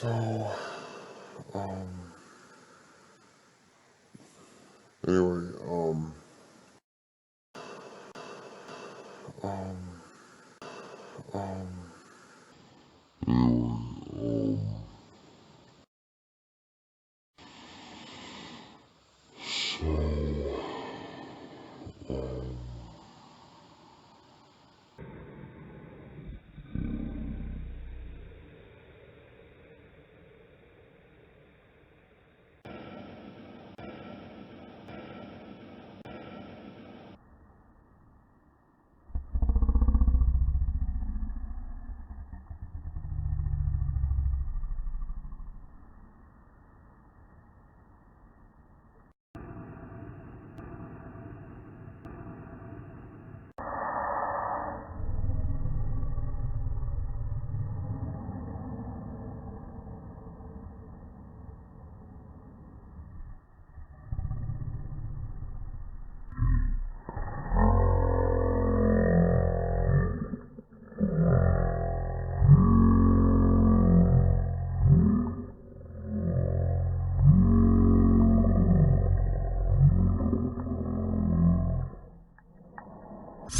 So, um, anyway, um, um,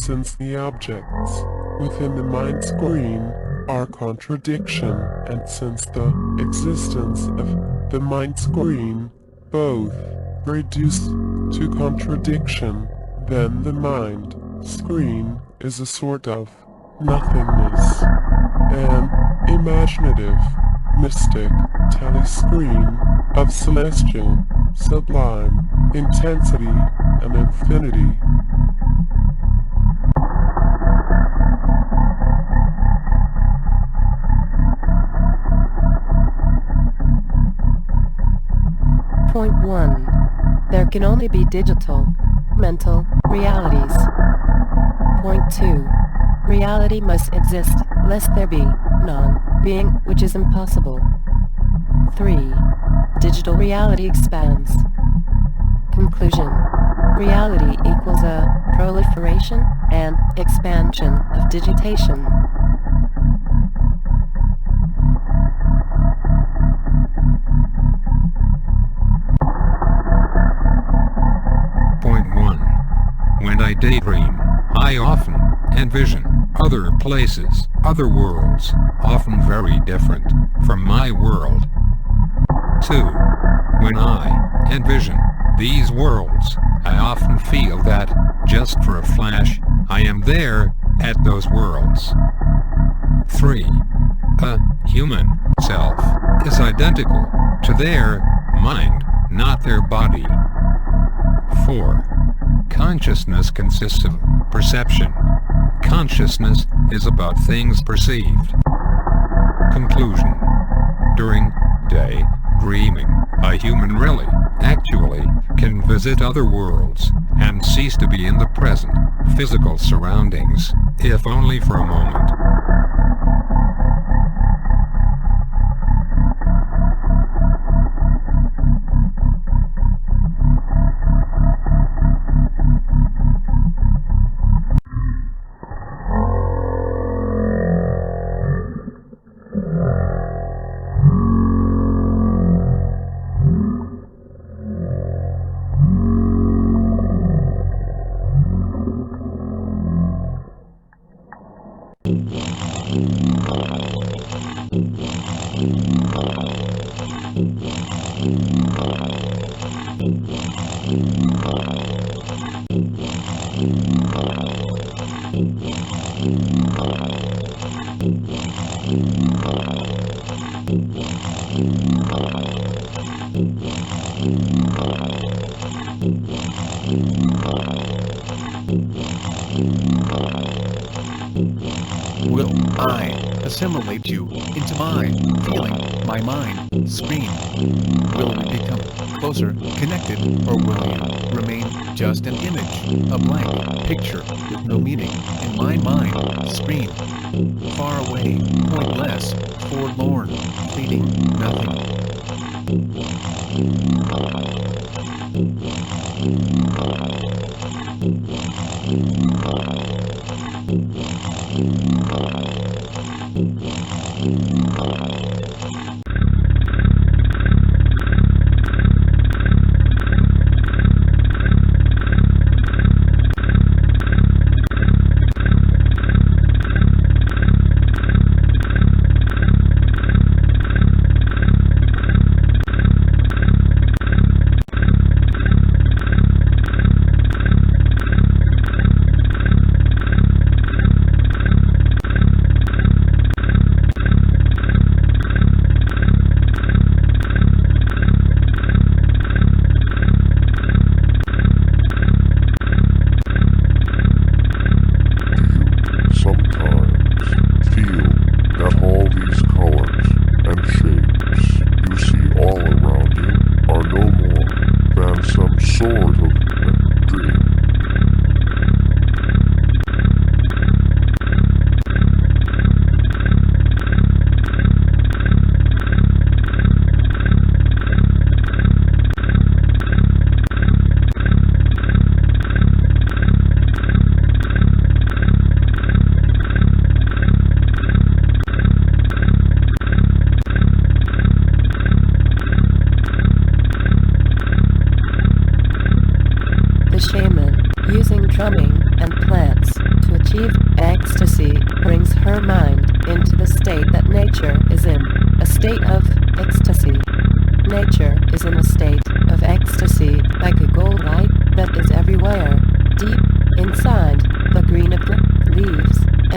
since the objects within the mind screen are contradiction, and since the existence of the mind screen both reduce to contradiction, then the mind screen is a sort of nothingness, an imaginative, mystic telescreen of celestial, sublime intensity and infinity. Point 1. There can only be digital, mental realities. Point 2. Reality must exist, lest there be non-being, which is impossible. 3. Digital reality expands. Conclusion. Reality equals a proliferation and expansion of digitation. Point 1. When I daydream, I often envision other places, other worlds, often very different from my world. 2. When I envision these worlds, I often feel that, just for a flash, I am there at those worlds. 3. A human self is identical to their mind, not their body. 4. Consciousness consists of perception. Consciousness is about things perceived. Conclusion. During day dreaming, a human really, actually, can visit other worlds and cease to be in the present, physical surroundings, if only for a moment. Will I assimilate you into my feeling, my mind, screen? Will we become closer, connected, or will you remain just an image, a blank picture with no meaning in my mind, screen? Far away, pointless, forlorn, fleeting, nothing.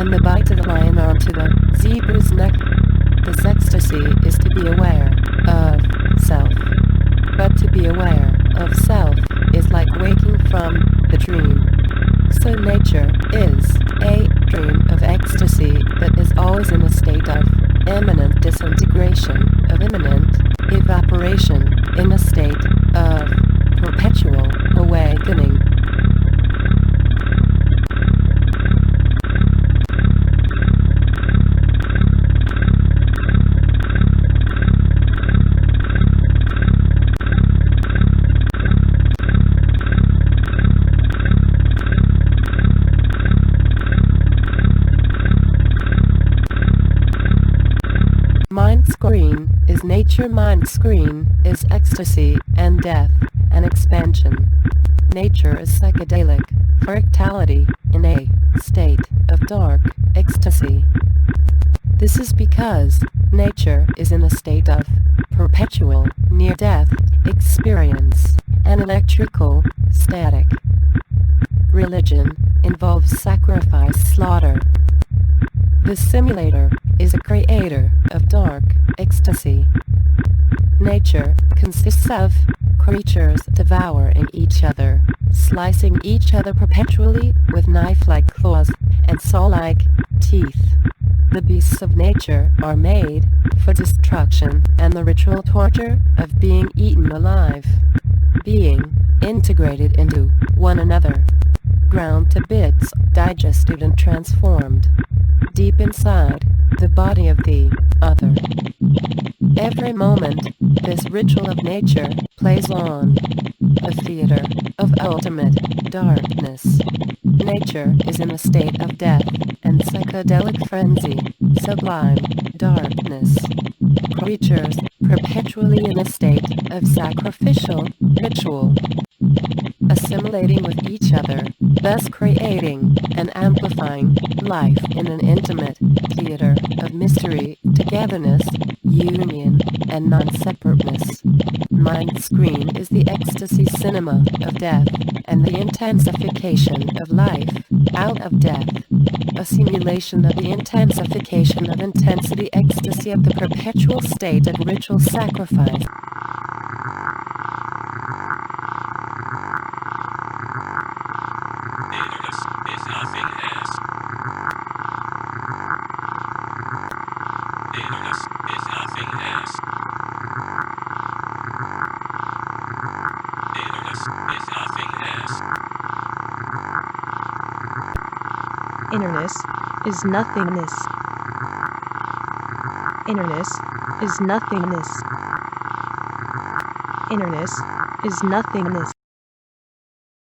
and the bite of the lion onto the zebra's neck. This ecstasy is to be aware of self. But to be aware of self is like waking from the dream. So nature is a dream of ecstasy that is always in a state of imminent disintegration, of imminent evaporation, in a state of perpetual awakening. Mindscreen is nature. Mindscreen is ecstasy and death and expansion. Nature is psychedelic, fractality, in a state of dark ecstasy. This is because nature is in a state of perpetual near-death experience and electrical static. Religion involves sacrifice, slaughter. The simulator is a creator of dark ecstasy. Nature consists of creatures devouring each other, slicing each other perpetually with knife-like claws and saw-like teeth. The beasts of nature are made for destruction and the ritual torture of being eaten alive, being integrated into one another, ground to bits, digested and transformed deep inside the body of the other. Every moment, this ritual of nature plays on, a theater of ultimate darkness. Nature is in a state of death and psychedelic frenzy, sublime darkness. Creatures perpetually in a state of sacrificial ritual, assimilating with each other, thus creating and amplifying life in an intimate theater of mystery, togetherness, union, and non-separateness. Mindscreen is the ecstasy cinema of death and the intensification of life out of death, a simulation of the intensification of intensity ecstasy of the perpetual state of ritual sacrifice. Innerness is nothingness. Innerness is nothingness. Innerness is nothingness.